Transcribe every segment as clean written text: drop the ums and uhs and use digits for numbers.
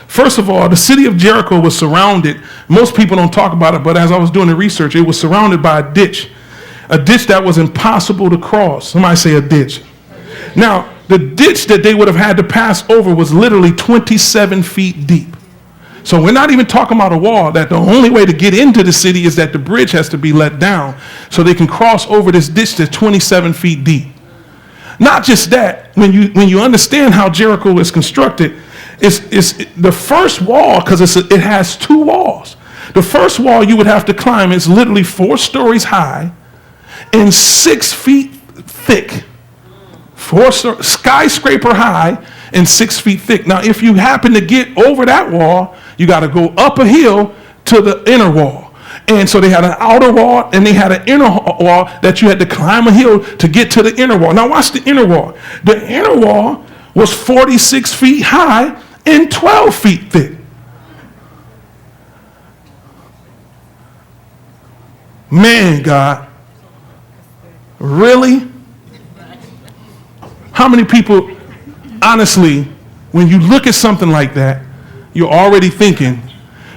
First of all, the city of Jericho was surrounded. Most people don't talk about it, but as I was doing the research, it was surrounded by a ditch that was impossible to cross. Somebody say a ditch. Now, the ditch that they would have had to pass over was literally 27 feet deep. So we're not even talking about a wall, that the only way to get into the city is that the bridge has to be let down so they can cross over this ditch that's 27 feet deep. Not just that, when you understand how Jericho is constructed, it's the first wall, because it has two walls. The first wall you would have to climb is literally 4 stories high and 6 feet thick. Skyscraper high and 6 feet thick. Now, if you happen to get over that wall, you got to go up a hill to the inner wall. And so they had an outer wall and they had an inner wall that you had to climb a hill to get to the inner wall. Now, watch the inner wall. The inner wall was 46 feet high and 12 feet thick. Man, God, really? How many people, honestly, when you look at something like that, you're already thinking,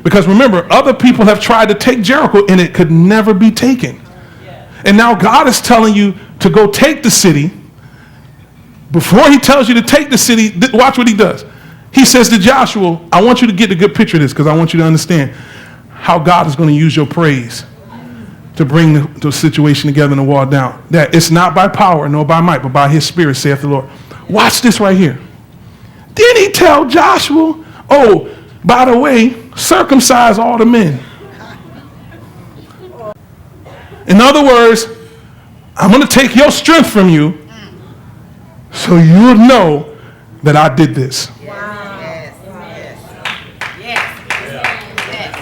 because remember, other people have tried to take Jericho and it could never be taken. And now God is telling you to go take the city. Before he tells you to take the city, watch what he does. He says to Joshua, I want you to get a good picture of this, because I want you to understand how God is going to use your praise to bring the situation together and the wall down. That it's not by power nor by might, but by his spirit, saith the Lord. Watch this right here. Did he tell Joshua, oh, by the way, circumcise all the men? In other words, I'm going to take your strength from you so you'll know that I did this.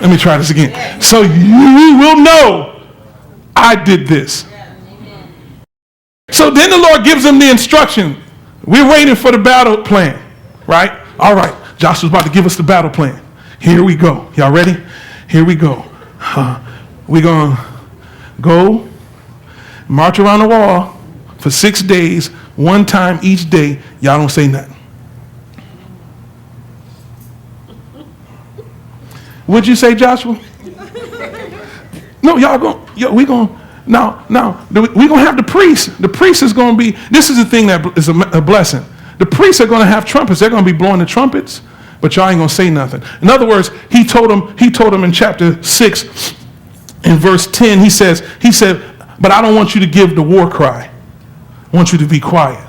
Let me try this again. So you will know I did this. So then the Lord gives them the instruction. We're waiting for the battle plan, right? All right, Joshua's about to give us the battle plan. Here we go. Y'all ready? Here we go. We're going to go march around the wall for 6 days, one time each day. Y'all don't say nothing. What'd you say, Joshua? No, y'all go. We going now. We gonna have the priest. The priest is gonna be. This is the thing that is a blessing. The priests are gonna have trumpets. They're gonna be blowing the trumpets, but y'all ain't gonna say nothing. In other words, he told them in chapter 6, in verse 10. He said, but I don't want you to give the war cry. I want you to be quiet.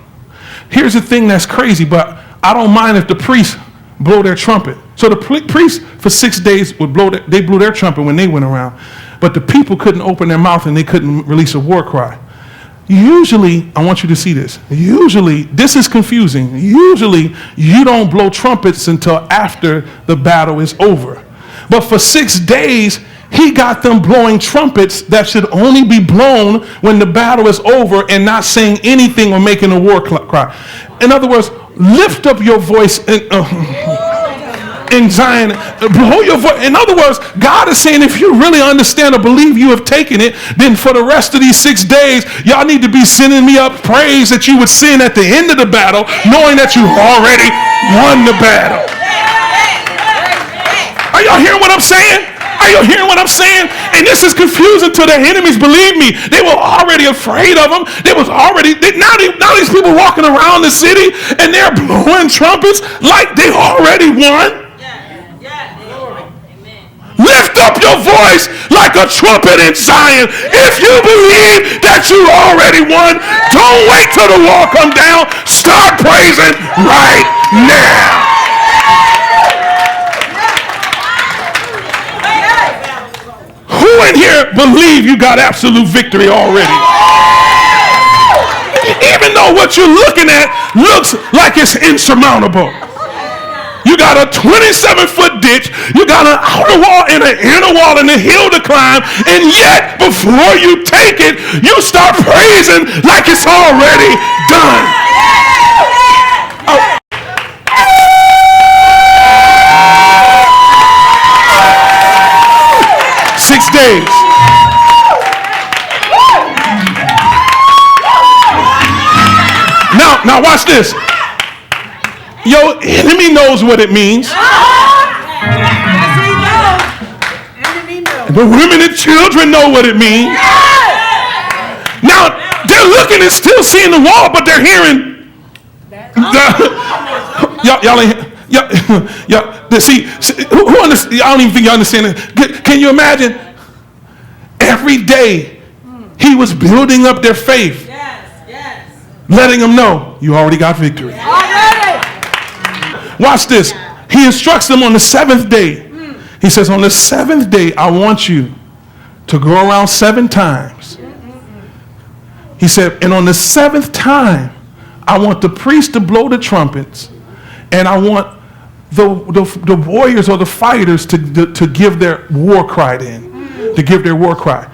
Here's the thing that's crazy, but I don't mind if the priests blow their trumpet. So the priests for 6 days they blew their trumpet when they went around. But the people couldn't open their mouth and they couldn't release a war cry. Usually, I want you to see this. Usually, this is confusing. Usually, you don't blow trumpets until after the battle is over. But for 6 days, he got them blowing trumpets that should only be blown when the battle is over and not saying anything or making a war cry. In other words, lift up your voice in Zion, blow your voice. In other words, God is saying, if you really understand or believe you have taken it, then for the rest of these 6 days, y'all need to be sending me up praise that you would sing at the end of the battle, knowing that you already won the battle. Are y'all hearing what I'm saying? Are you hearing what I'm saying? And this is confusing to their enemies. Believe me, they were already afraid of them. Now these people walking around the city and they're blowing trumpets like they already won. Lift up your voice like a trumpet in Zion. If you believe that you already won, don't wait till the wall come down. Start praising right now. Who in here believe you got absolute victory already? Even though what you're looking at looks like it's insurmountable. You got a 27-foot ditch, you got an outer wall and an inner wall and a hill to climb, and yet before you take it, you start praising like it's already done. Oh. 6 days. Now watch this. Your enemy knows what it means. The women and children know what it means. Now, they're looking and still seeing the wall, but they're hearing. Y'all ain't. See, who understand? I don't even think you understand it. Can you imagine? Every day, he was building up their faith. Letting them know, you already got victory. Watch this. He instructs them on the seventh day. He says, on the seventh day, I want you to go around 7 times. He said, and on the 7th time, I want the priest to blow the trumpets, and I want the warriors or the fighters to give their war cry in, to give their war cry.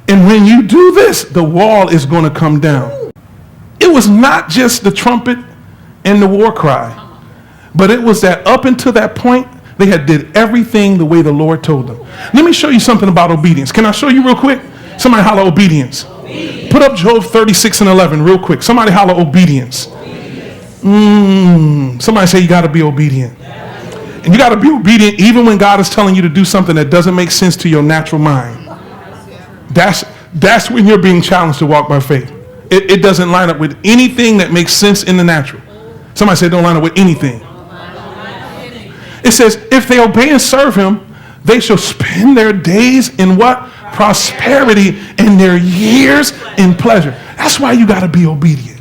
And when you do this, the wall is going to come down. It was not just the trumpet and the war cry, but it was that up until that point, they had did everything the way the Lord told them. Let me show you something about obedience. Can I show you real quick? Somebody holler obedience. Put up Job 36:11 real quick. Somebody holler obedience. Somebody say you got to be obedient. And you got to be obedient even when God is telling you to do something that doesn't make sense to your natural mind. That's when you're being challenged to walk by faith. It doesn't line up with anything that makes sense in the natural. Somebody say it don't line up with anything. It says, if they obey and serve him, they shall spend their days in what? Prosperity, and their years in pleasure. That's why you got to be obedient.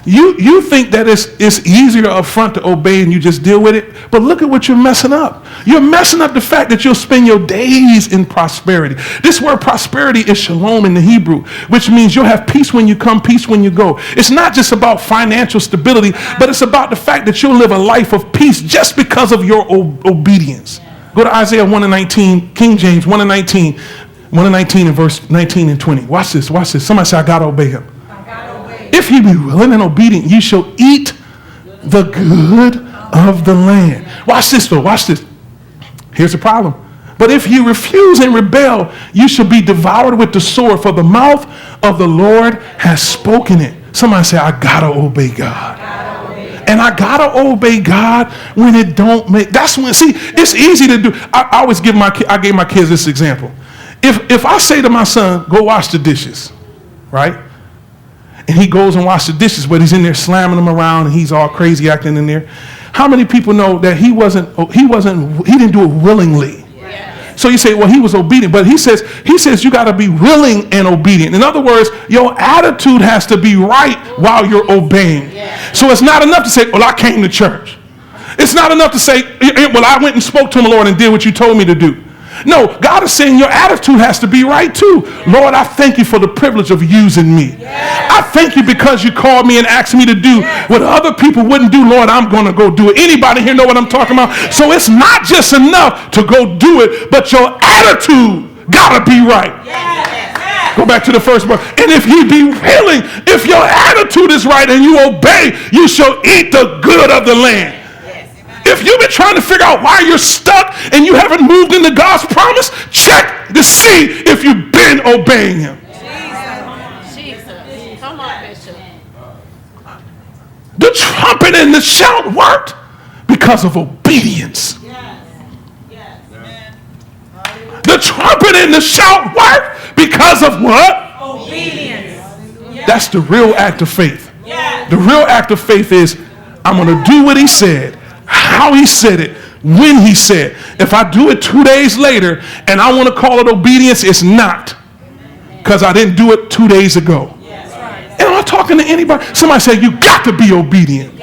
You think that it's easier up front to obey and you just deal with it, but look at what you're messing up. You're messing up the fact that you'll spend your days in prosperity. This word prosperity is shalom in the Hebrew, which means you'll have peace when you come, peace when you go. It's not just about financial stability, but it's about the fact that you'll live a life of peace just because of your obedience. Go to Isaiah 1:19, King James 1:19, 1:19 and verse 19 and 20. Watch this, watch this. Somebody say, I got to obey him. If you be willing and obedient, you shall eat the good of the land. Watch this though, watch this. Here's the problem. But if you refuse and rebel, you shall be devoured with the sword, for the mouth of the Lord has spoken it. Somebody say, I gotta obey God. And I gotta obey God when it don't make, that's when, see, it's easy to do. I always gave my kids this example. If I say to my son, go wash the dishes, right? And he goes and washes the dishes, but he's in there slamming them around and he's all crazy acting in there. How many people know that he didn't do it willingly? Yeah. So you say, well, he was obedient, but he says you got to be willing and obedient. In other words, your attitude has to be right while you're obeying. Yeah. So it's not enough to say, well, I came to church. It's not enough to say, well, I went and spoke to the Lord and did what you told me to do. No, God is saying your attitude has to be right too. Lord, I thank you for the privilege of using me. I thank you because you called me and asked me to do what other people wouldn't do. Lord, I'm going to go do it. Anybody here know what I'm talking about? So it's not just enough to go do it, but your attitude got to be right. Go back to the first one. And if you be willing, if your attitude is right and you obey, you shall eat the good of the land. If you've been trying to figure out why you're stuck and you haven't moved into God's promise, check to see if you've been obeying him. Jesus. Come on, Bishop. The trumpet and the shout worked because of obedience. The trumpet and the shout worked because of what? Obedience. That's the real act of faith. The real act of faith is, I'm going to do what he said, how he said it, when he said. If I do it 2 days later and I want to call it obedience, it's not, because I didn't do it 2 days ago. And I'm talking to anybody. Somebody say, you got to be obedient.